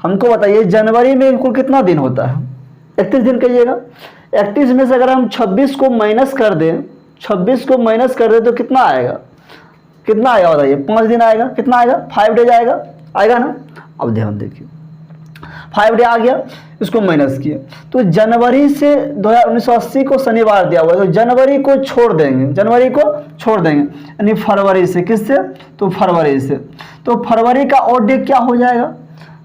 हमको बताइए जनवरी में कुल कितना दिन होता है, 31 दिन कहिएगा। 31 में से अगर हम 26 को माइनस कर दें, 26 को माइनस कर दे तो कितना आएगा, कितना आएगा बताइए, 5 दिन आएगा। कितना आएगा, 5 डेज आएगा, आएगा ना। अब ध्यान देखिए 5 डे आ गया, इसको माइनस किया तो जनवरी से 1980 को शनिवार दिया हुआ है, तो जनवरी को छोड़ देंगे, जनवरी को छोड़ देंगे, यानी फरवरी से। किससे, तो फरवरी से। तो फरवरी का ऑड डे क्या हो जाएगा,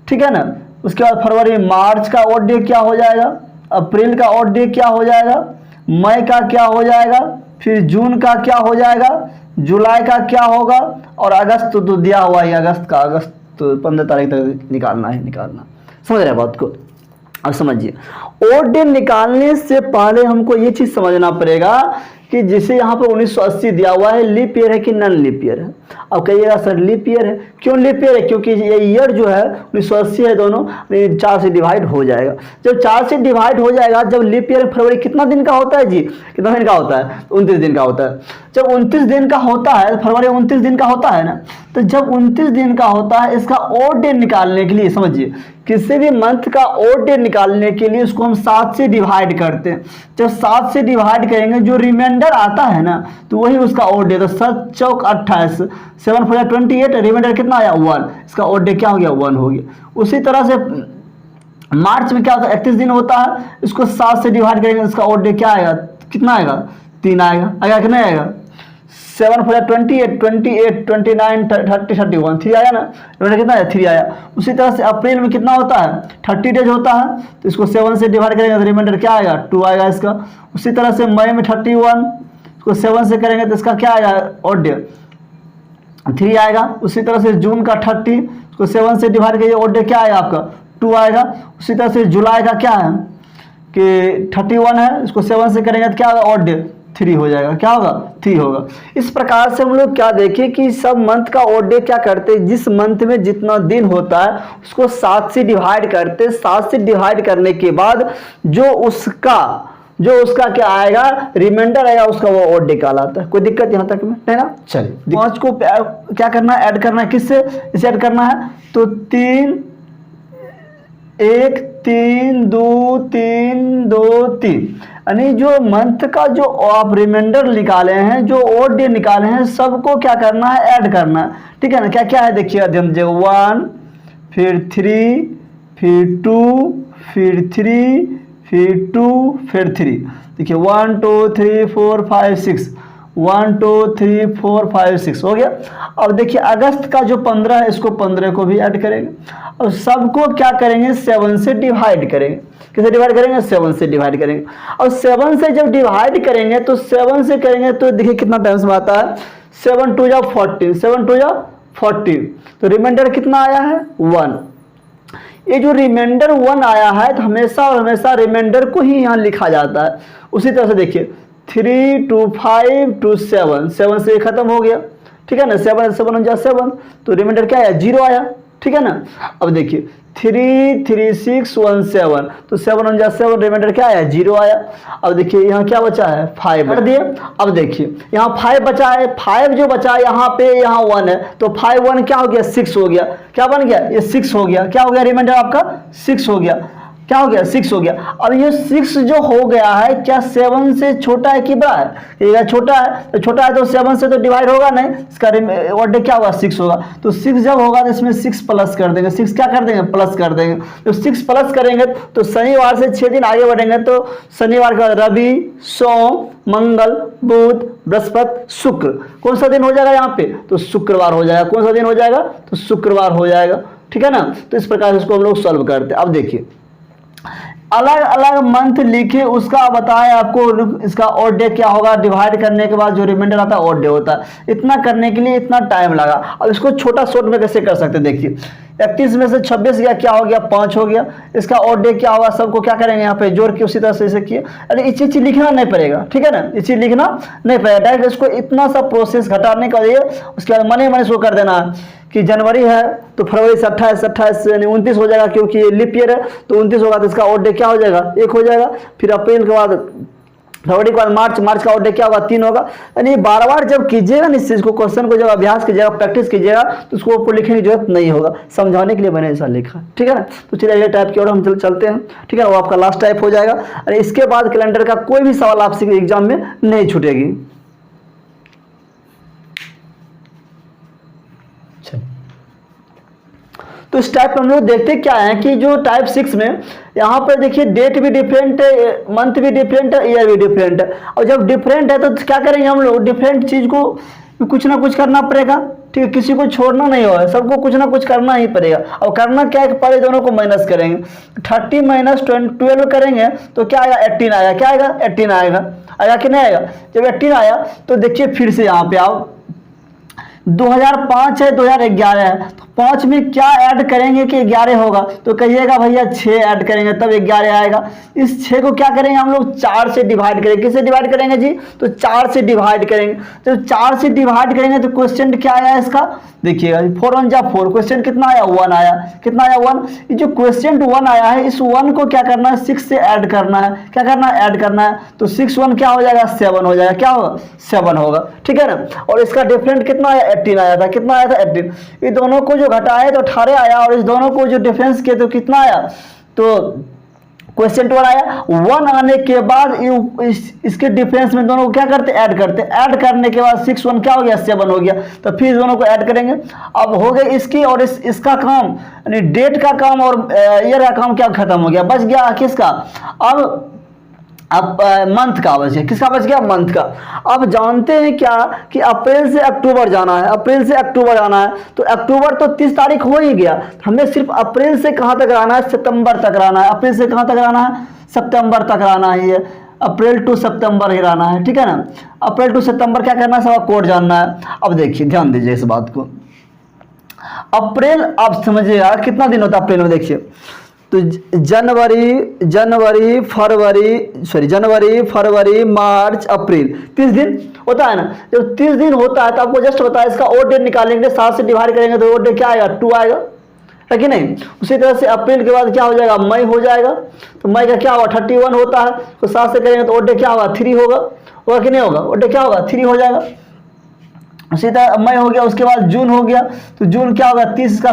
ठीक है ना। उसके बाद फरवरी, मार्च का ऑड डे क्या हो जाएगा, अप्रैल का ऑड डे क्या हो जाएगा, मई का क्या हो जाएगा, फिर जून का क्या हो जाएगा, जुलाई का क्या होगा, और अगस्त तो दिया हुआ है, अगस्त का, अगस्त तो 15 तारीख तक निकालना है, निकालना। समझ रहे बात को। अब समझिए ऑड डे निकालने से पहले हमको ये चीज समझना पड़ेगा कि जैसे यहाँ पर 1980 दिया हुआ है, लीप ईयर है कि नन लीप ईयर है। अब कहिएगा सर लीप ईयर है, क्यों लीप ईयर है, क्योंकि ये ईयर जो है 1980 है, दोनों 4 से डिवाइड हो जाएगा। जब 4 से डिवाइड हो जाएगा, जब लीप ईयर फरवरी कितना दिन का होता है जी, कितना दिन का होता है, 29 दिन का होता है। जब 29 दिन का होता है, फरवरी 29 दिन का होता है ना, तो जब 29 दिन का होता है, इसका ऑड डे निकालने के लिए, समझिए किसी भी मंथ का ऑड डे निकालने के लिए उसको हम 7 से डिवाइड करते हैं। जब 7 से डिवाइड करेंगे, जो रिमाइंडर आता है ना, तो वही उसका ऑड डे। तो 7 चौक 28, 7 4 28, रिमाइंडर कितना आया, 1, इसका ऑड डे क्या हो गया, 1 हो गया। उसी तरह से मार्च में क्या होता है, 31 दिन होता है, इसको 7 से डिवाइड करेंगे, इसका ऑड डे क्या आएगा, कितना आएगा, 3 आएगा। आएगा कि नहीं आएगा, 7 4 28, 28 29 30 31, 3 आया ना, रिमाइंडर कितना आया, 3 आया। उसी तरह से अप्रैल में कितना होता है, 30 डेज होता है, तो इसको 7 से डिवाइड करेंगे तो रिमाइंडर क्या आएगा, 2 आएगा इसका। उसी तरह से मई में 31, इसको 7 से करेंगे तो इसका क्या आएगा, ऑड डे 3 आएगा। उसी तरह से जून का 30, इसको 7 से डिवाइड करिए, ऑड डे क्या आएगा आपका, 2 आएगा। उसी तरह से जुलाई का क्या है कि 31 है, इसको 7 से करेंगे तो क्या होगा, ऑड डे 3 हो जाएगा। क्या होगा, 3 होगा। इस प्रकार से हम लोग क्या देखें कि सब मंथ का ऑड डे क्या करते हैं, जिस मंथ में जितना दिन होता है उसको 7 से डिवाइड करते। 7 से डिवाइड करने के बाद जो उसका क्या आएगा, रिमाइंडर आएगा, उसका वो ऑड डे कहलाता है। कोई दिक्कत यहाँ तक में है ना। चलिए 5 को क्या करना है, ऐड करना है, किससे, इसे ऐड करना है। तो 3 1 3 2 3 2 3, यानी जो मंथ का जो आप रिमाइंडर निकाले हैं, जो ऑड डे निकाले हैं, सबको क्या करना है, ऐड करना है। ठीक है ना। क्या क्या है देखिए, ध्यान दीजिए, 1 फिर 3 फिर 2 फिर 3 फिर 2 फिर 3। देखिए 1 2 3 4 5 6, 1 2 3 4 5 6 हो गया। अब देखिए अगस्त का जो 15 है इसको 15 को भी ऐड करेंगे और सबको क्या करेंगे 7 से डिवाइड करेंगे। किसे डिवाइड करेंगे 7 से डिवाइड करेंगे। और 7 से जब डिवाइड करेंगे तो 7 से करेंगे तो देखिए कितना टाइम्स में आता है 7 2 जा 14, 7 2 जा 40, तो रिमाइंडर कितना आया है 1। ये जो रिमाइंडर 1 आया है तो हमेशा और हमेशा रिमाइंडर को ही यहाँ लिखा जाता है। उसी तरह से देखिए 3 2 5 2 7, 7 से खत्म हो गया, ठीक है ना, 7 7 1 जा 7, तो रिमाइंडर क्या आया 0 आया, ठीक है ना। अब देखिए 3 3 6 1 7, तो 7 1 जा 7, रिमाइंडर क्या आया 0 आया। अब देखिए यहाँ क्या बचा है 5 कर दिए। अब देखिए यहाँ 5 बचा है, 5 जो बचा है यहाँ पे यहाँ 1 है, तो 5 1 क्या हो गया 6 हो गया, क्या बन गया ये 6 हो गया, क्या हो गया रिमाइंडर आपका 6 हो गया, क्या हो गया 6 हो गया। अब ये 6 जो हो गया है क्या 7 से छोटा है कि बड़ा है, ये छोटा है, तो छोटा है तो 7 से तो डिवाइड होगा नहीं, इसका ऑर्डर क्या होगा 6 होगा। तो 6 जब होगा तो इसमें 6 प्लस कर देंगे, 6 क्या कर देंगे प्लस कर देंगे। तो 6 प्लस करेंगे तो शनिवार से 6 दिन आगे बढ़ेंगे, तो शनिवार के बाद रवि सोम मंगल बुध बृहस्पति शुक्र, कौन सा दिन हो जाएगा यहाँ पे तो शुक्रवार हो जाएगा। कौन सा दिन हो जाएगा तो शुक्रवार हो जाएगा, ठीक है ना। तो इस प्रकार से इसको हम लोग सॉल्व करते हैं। अब देखिए अलग अलग मंथ लिखे, उसका बताया आपको इसका ऑड डे क्या होगा, डिवाइड करने के बाद जो रिमाइंडर आता है ऑड डे होता है। इतना करने के लिए इतना टाइम लगा। अब इसको छोटा शॉर्ट में कैसे कर सकते हैं, देखिए 31 में से 26 गया, क्या हो गया 5 हो गया। इसका ऑड डे क्या होगा, सबको क्या करेंगे यहाँ पे जोड़ के उसी तरह से इसे किए। अरे ये चीज लिखना नहीं पड़ेगा, ठीक है ना, ये चीज लिखना नहीं पड़ेगा, डायरेक्ट इसको इतना सा प्रोसेस घटाने का लिए उसके बाद मने मने इसको कर देना है कि जनवरी है तो फरवरी से 28 यानी 29 हो जाएगा, क्योंकि ये लीप ईयर है तो 29 होगा, तो इसका ऑड डे क्या हो जाएगा 1 हो जाएगा। फिर अप्रैल के बाद फरवरी के बाद मार्च का ऑड डे क्या होगा 3 होगा। यानी बार बार जब कीजिएगा ना इस चीज को, क्वेश्चन को जब अभ्यास कीजिएगा प्रैक्टिस कीजिएगा तो उसको आपको लिखने की जरूरत नहीं होगा, समझाने के लिए मैंने ऐसा लिखा, ठीक है ना। तो चलिए अगले टाइप की ओर हम चलते हैं, ठीक है ना, वो आपका लास्ट टाइप हो जाएगा। और इसके बाद कैलेंडर का कोई भी सवाल आपसे एग्जाम में नहीं छूटेगी। तो इस टाइप में हम लोग देखते क्या है कि जो टाइप 6 में यहाँ पर देखिए डेट भी डिफरेंट है, मंथ भी डिफरेंट है, ईयर भी डिफरेंट है। और जब डिफरेंट है तो क्या करेंगे हम लोग, डिफरेंट चीज को कुछ ना कुछ करना पड़ेगा, ठीक है, किसी को छोड़ना नहीं होगा, सबको कुछ ना कुछ करना ही पड़ेगा। और करना क्या है, पहले दोनों को माइनस करेंगे, 30 माइनस 12 करेंगे तो क्या आएगा 18 आएगा, क्या आएगा 18 आएगा कि नहीं आएगा। जब 18 आया तो देखिए फिर से यहाँ पे आओ 2005 है 2011 है, तो 5 में क्या ऐड करेंगे कि 11 होगा, तो कहिएगा भैया 6 ऐड करेंगे तब 11 आएगा। इस 6 को क्या करेंगे हम लोग 4 से डिवाइड करेंगे, किससे डिवाइड करेंगे जी तो 4 से डिवाइड करेंगे। तो 4 से डिवाइड करेंगे तो क्वेश्चन क्या आया इसका देखिएगा 4 1 जा 4, क्वेश्चन कितना आया 1 आया, कितना आया 1। ये जो क्वेश्चन 1 आया है इस 1 को क्या करना है 6 से ऐड करना है, क्या करना है ऐड करना है। तो 6 1 क्या हो जाएगा 7 हो जाएगा, क्या होगा 7 होगा, ठीक है ना। और इसका डिफरेंट कितना आया 18 आया था, कितना आया था 18। ये दोनों को जो घटाए तो 18 आया, और इस दोनों को जो डिफरेंस किए तो कितना आया तो क्वेश्चन 12 आया। 1 आने के बाद इसके डिफरेंस में दोनों को क्या करते ऐड करते, ऐड करने के बाद 6 1 क्या हो गया 7 हो गया, तो फिर दोनों को ऐड करेंगे। अब हो गए इसकी और इसका काम, यानी डेट का काम और ईयर का काम क्या खत्म हो गया, बच गया किसका अब मंथ का बच गया, किसका बच गया मंथ का। अब जानते हैं क्या कि अप्रैल से अक्टूबर जाना है, अप्रैल से अक्टूबर जाना है, तो अक्टूबर तो 30 तारीख हो ही गया, हमें सिर्फ अप्रैल से कहाँ तक रहना है सितंबर तक रहना है। अप्रैल से कहाँ तक रहना है सितंबर तक रहना है, ये अप्रैल टू सितंबर ही रहना है, ठीक है ना। अप्रैल टू सितंबर क्या करना है सबका कोड जानना है। अब देखिए ध्यान दीजिए इस बात को, अप्रैल आप समझिएगा कितना दिन होता है अप्रैल में, देखिए तो जनवरी फरवरी मार्च अप्रैल 30 दिन होता है ना। जब 30 दिन होता है तो आपको जस्ट बताया इसका ओड डे निकालेंगे, 7 से डिवाइड करेंगे तो ओड डे क्या आएगा 2 आएगा, है कि नहीं। उसी तरह से अप्रैल के बाद क्या हो जाएगा मई हो जाएगा, तो मई का क्या होगा 31 होता है, तो 7 से करेंगे तो ओड डे क्या होगा 3 होगा कि नहीं होगा, ओड डे क्या होगा 3 हो जाएगा। उसी तरह मई हो गया, उसके बाद जून हो गया, तो जून क्या होगा 30 का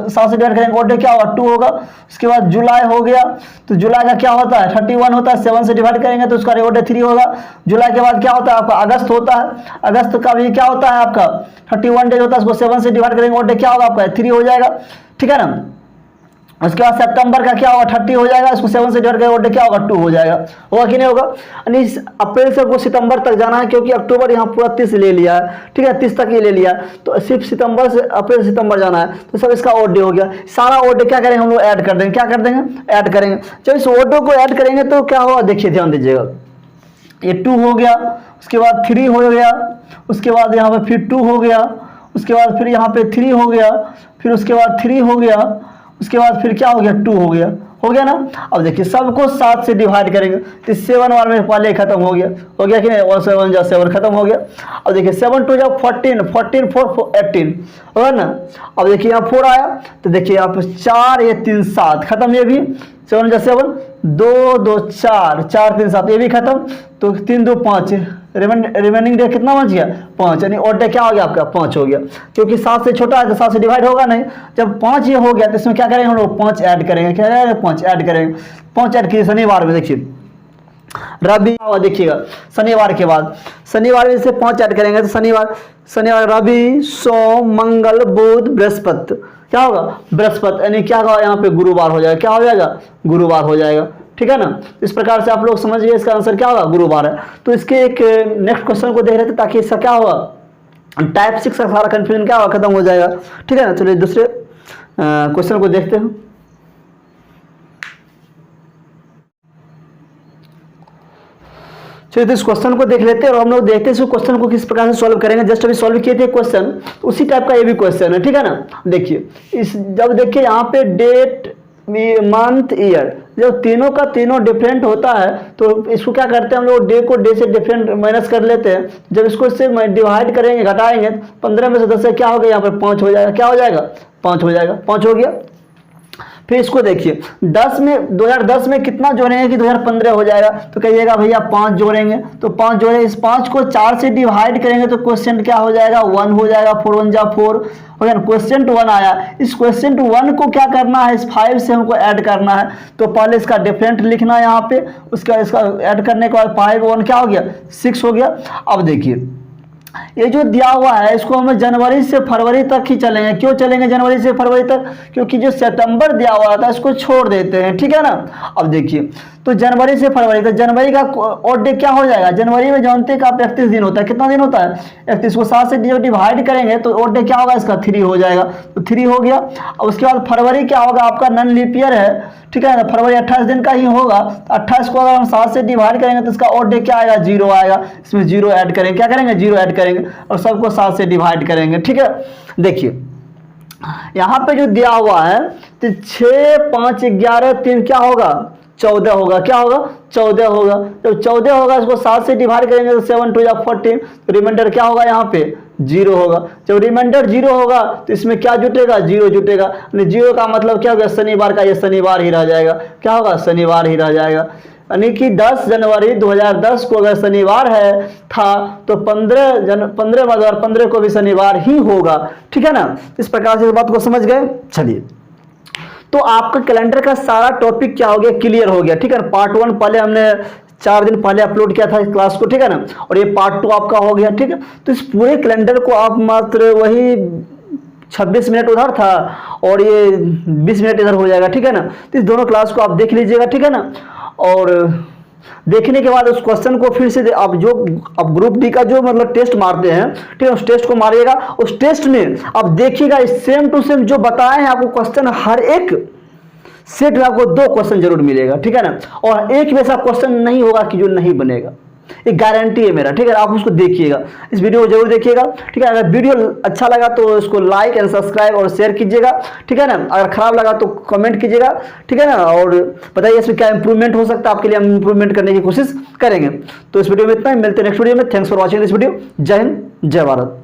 7 से डिवाइड करेंगे ओड डे क्या होगा 2 होगा। उसके बाद जुलाई हो गया, तो जुलाई का क्या होता है 31 होता है, 7 से डिवाइड करेंगे तो उसका ओड डे 3 होगा। जुलाई के बाद क्या होता है आपका अगस्त होता है, अगस्त का भी क्या होता है आपका 31 डेज होता है, उसको 7 से डिवाइड करेंगे ओड डे क्या होगा आपका 3 हो जाएगा, ठीक है ना। उसके बाद सितंबर का क्या होगा 30 हो जाएगा, इसको 7 से डिवाइड करेंगे क्या होगा 2 हो जाएगा, होगा कि नहीं होगा। यानी अप्रैल से आपको सितंबर तक जाना है, क्योंकि अक्टूबर यहाँ पूरा 30 ले लिया है, ठीक है 30 तक ये ले लिया, तो सिर्फ सितंबर से अप्रैल सितंबर जाना है, तो सब इसका ओड डे हो गया। सारा ओड डे क्या करेंगे हम लोग ऐड कर देंगे, क्या कर देंगे ऐड करेंगे। जब इस ओड डे को ऐड करेंगे तो क्या होगा देखिए ध्यान दीजिएगा, ये 2 हो गया, उसके बाद 3 हो गया, उसके बाद यहाँ पे फिर 2 हो गया, उसके बाद फिर यहाँ पे 3 हो गया, फिर उसके बाद 3 हो गया, उसके बाद फिर क्या हो गया 2 हो गया ना। अब देखिए सबको 7 से डिवाइड करेंगे तो 7 वाले में पहले खत्म हो गया कि नहीं, 1 7 जा 7 खत्म हो गया। अब देखिए 7 2 जा 14 14 4 18 होगा ना। अब देखिए यहाँ 4 आया तो देखिए यहाँ पर 4 ये 3 7 खत्म, ये भी 7 जा 7 2 2 4 4 3 7 ये भी खत्म, तो 3 2 5 रिमेनिंग डे कितना बच गया 5, यानी ओड डे क्या हो गया आपका 5 हो गया, क्योंकि 7 से छोटा है तो 7 से डिवाइड होगा नहीं। जब 5 ये हो गया तो इसमें क्या करेंगे हम लोग 5 ऐड करेंगे, क्या करेंगे 5 ऐड करेंगे। 5 ऐड किए शनिवार में, देखिए रवि देखिएगा शनिवार के बाद, शनिवार में से 5 ऐड करेंगे तो शनिवार रवि सोम मंगल बुध बृहस्पति, क्या होगा बृहस्पति, यानी क्या होगा यहाँ पे गुरुवार हो जाएगा, क्या हो जाएगा गुरुवार हो जाएगा, ठीक है ना। इस प्रकार से आप लोग समझिए इसका आंसर क्या होगा गुरुवार है। तो इसके एक नेक्स्ट क्वेश्चन को देख रहे थे ताकि इसका क्या होगा टाइप 6 का सारा कंफ्यूजन क्या होगा खत्म हो जाएगा, ठीक है ना। चलिए दूसरे क्वेश्चन को देखते हैं। चलिए तो इस क्वेश्चन को देख लेते हैं और हम लोग देखते हैं इस क्वेश्चन को किस प्रकार से सॉल्व करेंगे। जस्ट अभी सॉल्व किए थे क्वेश्चन, तो उसी टाइप का ये भी क्वेश्चन है, ठीक है ना। देखिए इस जब देखिए यहाँ पे डेट मंथ ईयर जब तीनों का तीनों डिफरेंट होता है तो इसको क्या करते हैं हम लोग डे को डे से डिफरेंट माइनस कर लेते हैं। जब इसको इससे डिवाइड करेंगे घटाएंगे 15 में से 10 से क्या होगा यहाँ पर 5 हो जाएगा, क्या हो जाएगा 5 हो जाएगा, 5 हो गया। फिर इसको देखिए 10 में 2010 में कितना जोड़ेंगे कि 2015 हो जाएगा, तो कहिएगा भैया 5 जोड़ेंगे, तो 5 जोड़े इस 5 को 4 से डिवाइड करेंगे तो क्वेश्चन क्या हो जाएगा 1 हो जाएगा, 4 1 जा 4 क्वेश्चन टू 1 आया। इस क्वेश्चन टू 1 को क्या करना है इस 5 से हमको ऐड करना है, तो पहले इसका डिफरेंट लिखना है यहाँ पे, उसका इसका ऐड करने के बाद 5 1 क्या हो गया 6 हो गया। अब देखिए ये जो दिया हुआ है इसको हमें जनवरी से फरवरी तक ही चलेंगे। क्यों चलेंगे जनवरी से फरवरी तक, क्योंकि जो सितंबर दिया हुआ था इसको छोड़ देते हैं, ठीक है ना। अब देखिए तो जनवरी से फरवरी तक जनवरी का ओड डे क्या हो जाएगा, जनवरी में जानते हैं कि आप 31 दिन होता है, कितना दिन होता है 31 को 7 से डिवाइड करेंगे तो ओड डे क्या होगा इसका 3 हो जाएगा, तो 3 हो गया। और उसके बाद फरवरी क्या होगा आपका नॉन लीप ईयर है, ठीक है ना, फरवरी 28 दिन का ही होगा, तो 28 को अगर हम 7 से डिवाइड करेंगे तो इसका ओड डे क्या आएगा 0 आएगा, इसमें 0 ऐड करेंगे, क्या करेंगे 0 ऐड करेंगे और सबको 7 से डिवाइड करेंगे, ठीक है। देखिए यहाँ पे जो दिया हुआ है तो 6 5 11 3 क्या होगा 14 होगा, क्या होगा 14 होगा। जब 14 होगा इसको 7 से डिवाइड करेंगे तो 7 2 या 14, तो रिमाइंडर क्या होगा यहाँ पे 0 होगा। जब रिमाइंडर 0 होगा तो इसमें क्या जुटेगा 0 जुटेगा, 0 का मतलब क्या होगा शनिवार का ये शनिवार ही रह जाएगा, क्या होगा शनिवार ही रह जाएगा। यानी कि 10 जनवरी 2010 को अगर शनिवार है था तो 15 को भी शनिवार ही होगा, ठीक है ना। इस प्रकार से इस बात को समझ गए। चलिए तो आपका कैलेंडर का सारा टॉपिक क्या हो गया क्लियर हो गया, ठीक है। पार्ट 1 पहले हमने 4 दिन पहले अपलोड किया था इस क्लास को, ठीक है ना, और ये पार्ट 2 आपका हो गया, ठीक है। तो इस पूरे कैलेंडर को आप मात्र वही 26 मिनट उधर था और ये 20 मिनट इधर हो जाएगा, ठीक है ना। तो इस दोनों क्लास को आप देख लीजिएगा, ठीक है ना। और देखने के बाद उस क्वेश्चन को फिर से आप ग्रुप डी का जो मतलब टेस्ट मारते हैं, ठीक है, उस टेस्ट को मारिएगा। उस टेस्ट में आप देखिएगा सेम टू सेम जो बताए हैं आपको क्वेश्चन, हर एक सेट में आपको 2 क्वेश्चन जरूर मिलेगा, ठीक है ना। और एक वैसा क्वेश्चन नहीं होगा कि जो नहीं बनेगा, एक गारंटी है मेरा, ठीक है। आप उसको देखिएगा, इस वीडियो को जरूर देखिएगा, ठीक है। अगर वीडियो अच्छा लगा तो इसको लाइक एंड सब्सक्राइब और शेयर कीजिएगा, ठीक है ना। अगर खराब लगा तो कमेंट कीजिएगा, ठीक है ना। और बताइए इसमें क्या इंप्रूवमेंट हो सकता है, आपके लिए हम इंप्रूवमेंट करने की कोशिश करेंगे। तो इस वीडियो में इतना ही, मिलते हैं नेक्स्ट वीडियो में। Thanks for watching this video. जय हिंद, जय भारत।